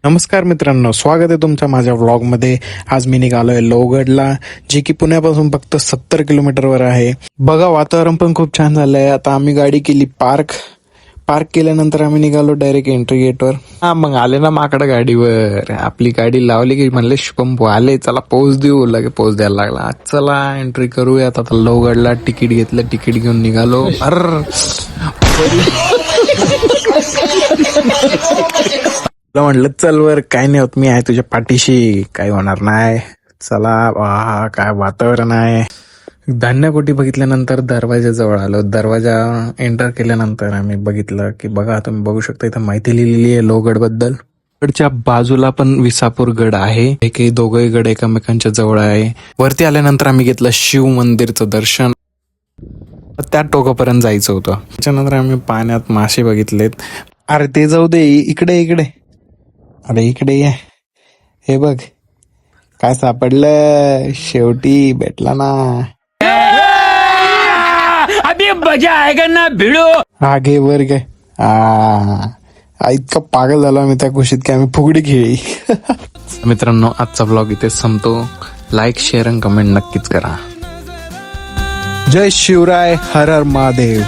नमस्कार मित्रांनो, स्वागत आहे तुमचं माझ्या व्लॉगमध्ये. आज मी निघालोय लोहगडला, जे की पुण्यापासून फक्त 70 किलोमीटरवर आहे. बघा, वातावरण पण खूप छान झालंय. आता आम्ही गाडी केली पार्क केल्यानंतर आम्ही निघालो डायरेक्ट एंट्री गेटवर. मग आले ना माकडं गाडीवर. आपली गाडी लावली की म्हणले शुभम आले, चला पोच देऊ. लगे पोच द्यायला लागला. चला एंट्री करूयात आता लोहगडला. तिकीट घेतलं, तिकीट घेऊन निघालो. म्हटलं चल वर, काय नाही होत, मी आहे तुझ्या पाठीशी, काय होणार नाही. चला, काय वातावरण आहे. धान्यकोटी बघितल्यानंतर दरवाजाजवळ आलो. दरवाजा एंटर केल्यानंतर आम्ही बघितलं की बघा, तुम्ही बघू शकता इथं माहिती लिहिलेली आहे लोहगड बद्दल. गडच्या बाजूला पण विसापूर गड आहे. हे दोघंही गड एकमेकांच्या जवळ आहे. वरती आल्यानंतर आम्ही घेतलं शिव मंदिरचं दर्शन. त्या टोकापर्यंत जायचं होतं. त्याच्यानंतर आम्ही पाण्यात मासे बघितलेत. अरे ते जाऊ दे, इकडे अरे इकडे ये. हे बघ काय सापडलं, शेवटी भेटला ना. अभी मजा आएगा ना भिडो. हा घे वर घे. इतका पागल झालो आम्ही त्या खुशीत की आम्ही फुगडी खेळी. मित्रांनो, आजचा ब्लॉग इथे संपतो. लाईक, शेअर आणि कमेंट नक्कीच करा. जय शिवराय, हर हर महादेव.